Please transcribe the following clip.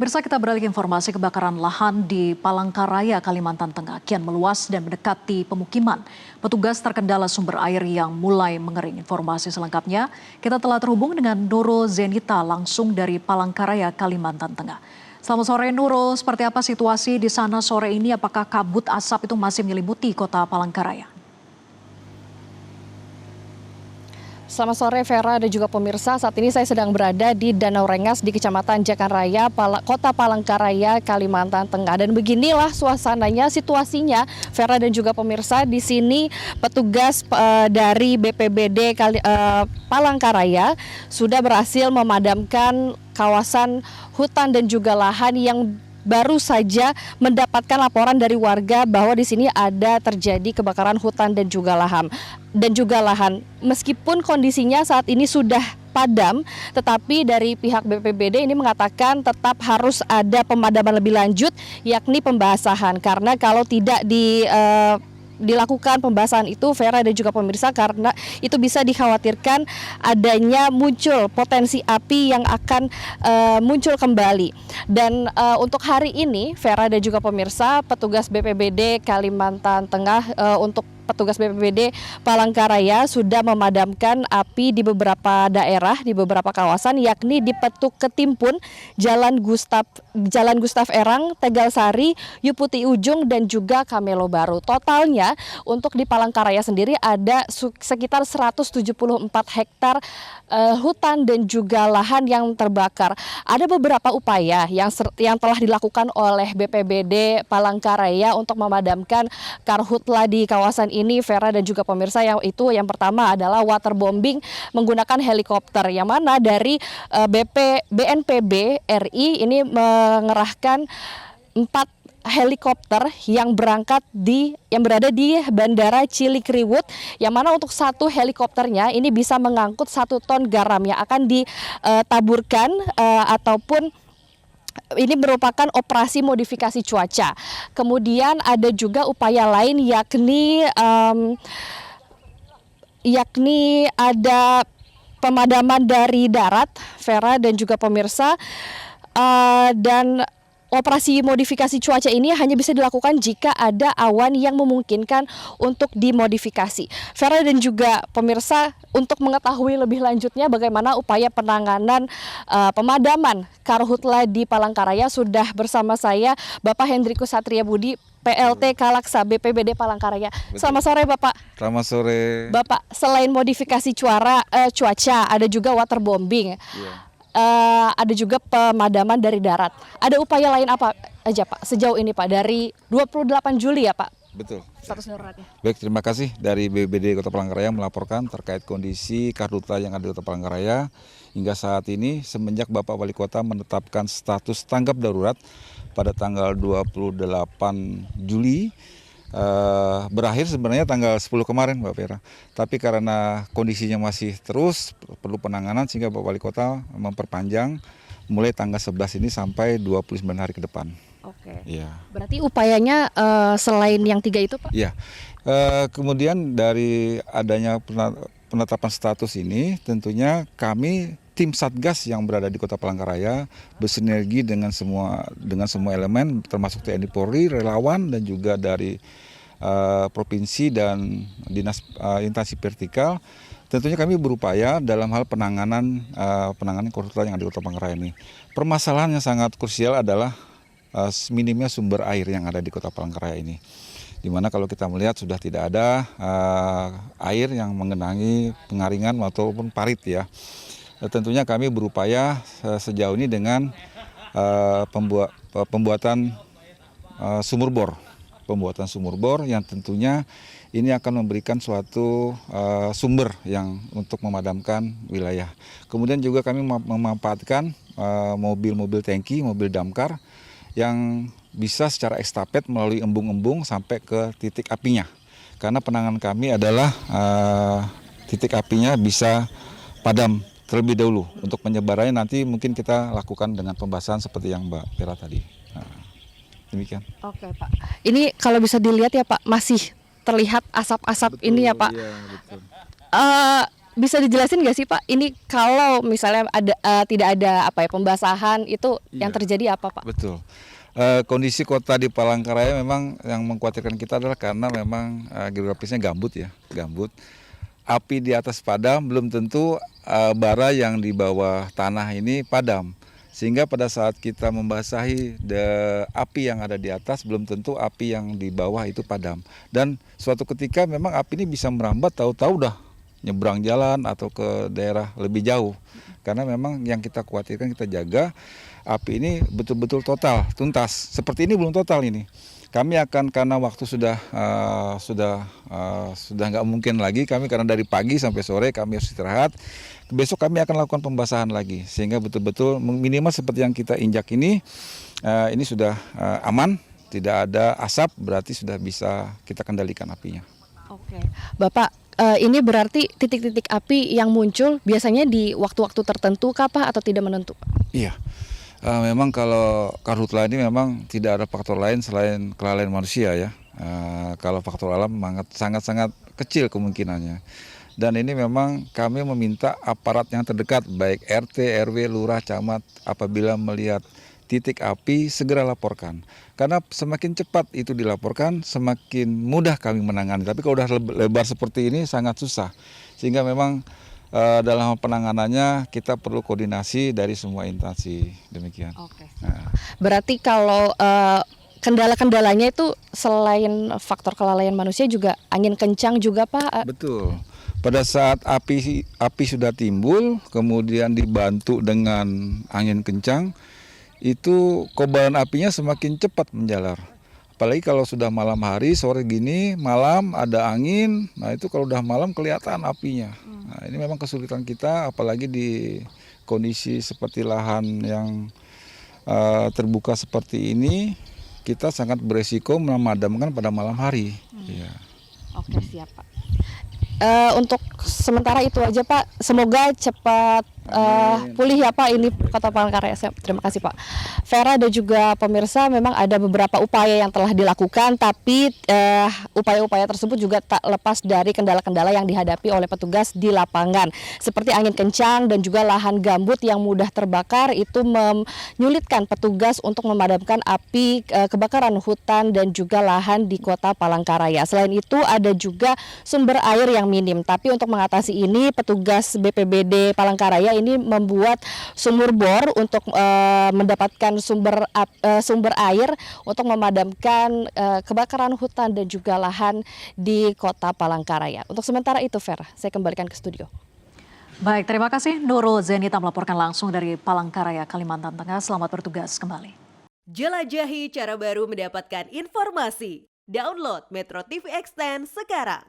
Pemirsa, kita beralih ke informasi kebakaran lahan di Palangkaraya, Kalimantan Tengah kian meluas dan mendekati pemukiman. Petugas terkendala sumber air yang mulai mengering. Informasi selengkapnya kita telah terhubung dengan Nurul Zenita langsung dari Palangkaraya, Kalimantan Tengah. Selamat sore Nurul, seperti apa situasi di sana sore ini? Apakah kabut asap itu masih menyelimuti kota Palangkaraya? Selamat sore Vera dan juga pemirsa, saat ini saya sedang berada di Danau Rengas di Kecamatan Jakanraya, Kota Palangkaraya, Kalimantan Tengah. Dan beginilah suasananya, situasinya Vera dan juga pemirsa. Di sini petugas dari BPBD Palangkaraya sudah berhasil memadamkan kawasan hutan dan juga lahan yang baru saja mendapatkan laporan dari warga bahwa di sini ada terjadi kebakaran hutan dan juga lahan. Meskipun kondisinya saat ini sudah padam, tetapi dari pihak BPBD ini mengatakan tetap harus ada pemadaman lebih lanjut, yakni pembasahan. Karena kalau tidak dilakukan pembahasan itu, Vera dan juga pemirsa, karena itu bisa dikhawatirkan adanya muncul potensi api yang akan muncul kembali. Dan untuk hari ini, Vera dan juga pemirsa, petugas BPBD Kalimantan Tengah untuk petugas BPBD Palangkaraya sudah memadamkan api di beberapa daerah, di beberapa kawasan, yakni di Petuk Ketimpun, Jalan Gustaf Erang, Tegal Sari, Yuputi Ujung, dan juga Kamelo Baru. Totalnya untuk di Palangkaraya sendiri ada sekitar 174 hektar hutan dan juga lahan yang terbakar. Ada beberapa upaya yang telah dilakukan oleh BPBD Palangkaraya untuk memadamkan karhutla di kawasan ini, Vera dan juga pemirsa. Yang pertama adalah waterbombing menggunakan helikopter, yang mana dari BNPB RI ini mengerahkan 4 helikopter yang berada di Bandara Cilikriwut, yang mana untuk satu helikopternya ini bisa mengangkut 1 ton garam yang akan ditaburkan ataupun ini merupakan operasi modifikasi cuaca. Kemudian ada juga upaya lain, yakni ada pemadaman dari darat, Vera dan juga pemirsa, dan operasi modifikasi cuaca ini hanya bisa dilakukan jika ada awan yang memungkinkan untuk dimodifikasi. Vera dan juga pemirsa, untuk mengetahui lebih lanjutnya bagaimana upaya penanganan pemadaman karhutla di Palangkaraya, sudah bersama saya Bapak Hendrikus Satria Budi, PLT Kalaksa BPBD Palangkaraya. Selamat sore Bapak. Selamat sore. Bapak, selain modifikasi cuaca, ada juga waterbombing. Yeah. Ada juga pemadaman dari darat. Ada upaya lain apa aja Pak sejauh ini Pak, dari 28 Juli ya Pak? Betul. Status daruratnya. Baik, terima kasih dari BPBD Kota Palangkaraya melaporkan terkait kondisi karhutla yang ada di Kota Palangkaraya. Hingga saat ini semenjak Bapak Wali Kota menetapkan status tanggap darurat pada tanggal 28 Juli, berakhir sebenarnya tanggal 10 kemarin Mbak Vera. Tapi karena kondisinya masih terus perlu penanganan, sehingga Bapak Wali Kota memperpanjang mulai tanggal 11 ini sampai 29 hari ke depan. Oke. Ya. Berarti upayanya selain yang 3 itu Pak? Iya. Kemudian dari adanya penetapan status ini, tentunya kami tim Satgas yang berada di Kota Palangkaraya bersinergi dengan semua elemen, termasuk TNI Polri, relawan, dan juga dari provinsi dan dinas instansi vertikal. Tentunya kami berupaya dalam hal penanganan karhutla yang ada di Kota Palangkaraya ini. Permasalahan yang sangat krusial adalah minimnya sumber air yang ada di Kota Palangkaraya ini. Di mana kalau kita melihat sudah tidak ada air yang mengenangi pengaringan ataupun parit ya. Tentunya kami berupaya sejauh ini dengan pembuatan sumur bor yang tentunya ini akan memberikan suatu sumber yang untuk memadamkan wilayah. Kemudian juga kami memanfaatkan mobil-mobil tangki, mobil damkar yang bisa secara estafet melalui embung-embung sampai ke titik apinya. Karena penanganan kami adalah titik apinya bisa padam terlebih dahulu. Untuk penyebarannya nanti mungkin kita lakukan dengan pembahasan seperti yang Mbak Vera tadi. Nah, demikian. Oke Pak. Ini kalau bisa dilihat ya Pak, masih terlihat asap-asap ini ya Pak. Iya, betul. bisa dijelasin nggak sih Pak, ini kalau misalnya ada tidak ada apa ya pembasahan itu yang Iya. terjadi apa Pak? Betul. Kondisi kota di Palangkaraya memang yang mengkhawatirkan kita adalah karena memang geografisnya gambut ya, gambut. Api di atas padam belum tentu bara yang di bawah tanah ini padam. Sehingga pada saat kita membasahi api yang ada di atas belum tentu api yang di bawah itu padam. Dan suatu ketika memang api ini bisa merambat tahu-tahu udah nyebrang jalan atau ke daerah lebih jauh. Karena memang yang kita khawatirkan kita jaga api ini betul-betul total, tuntas. Seperti ini belum total ini. Kami akan karena waktu sudah nggak mungkin lagi kami karena dari pagi sampai sore kami harus istirahat. Besok kami akan lakukan pembasahan lagi sehingga betul-betul minimal seperti yang kita injak ini sudah aman, tidak ada asap berarti sudah bisa kita kendalikan apinya. Oke, Bapak, ini berarti titik-titik api yang muncul biasanya di waktu-waktu tertentu kah Pak atau tidak menentu? Iya, memang kalau karhutla ini memang tidak ada faktor lain selain kelalaian manusia ya. Kalau faktor alam sangat-sangat kecil kemungkinannya. Dan ini memang kami meminta aparat yang terdekat baik RT, RW, lurah, camat apabila melihat titik api segera laporkan. Karena semakin cepat itu dilaporkan, semakin mudah kami menangani. Tapi kalau udah lebar seperti ini sangat susah. Sehingga memang dalam penanganannya kita perlu koordinasi dari semua instansi demikian. Oke. Berarti kalau kendala-kendalanya itu selain faktor kelalaian manusia juga angin kencang juga Pak? Betul. Pada saat api sudah timbul, kemudian dibantu dengan angin kencang, itu kobaran apinya semakin cepat menjalar. Apalagi kalau sudah malam hari, sore gini, malam ada angin, nah itu kalau udah malam kelihatan apinya. Nah, ini memang kesulitan kita, apalagi di kondisi seperti lahan yang terbuka seperti ini, kita sangat beresiko memadamkan pada malam hari. Ya. Oke, siap Pak. Untuk sementara itu aja Pak, semoga cepat pulih ya Pak ini Kota Palangkaraya. Terima kasih Pak. Vera dan juga pemirsa, memang ada beberapa upaya yang telah dilakukan, tapi upaya-upaya tersebut juga tak lepas dari kendala-kendala yang dihadapi oleh petugas di lapangan, seperti angin kencang dan juga lahan gambut yang mudah terbakar. Itu menyulitkan petugas untuk memadamkan api kebakaran hutan dan juga lahan di Kota Palangkaraya. Selain itu ada juga sumber air yang minim, tapi untuk mengatasi ini petugas BPBD Palangkaraya ini membuat sumur bor untuk mendapatkan sumber air untuk memadamkan kebakaran hutan dan juga lahan di Kota Palangkaraya. Untuk sementara itu Vera, saya kembalikan ke studio. Baik, terima kasih Nurul Zenita melaporkan langsung dari Palangkaraya, Kalimantan Tengah. Selamat bertugas kembali. Jelajahi cara baru mendapatkan informasi. Download Metro TV Extend sekarang.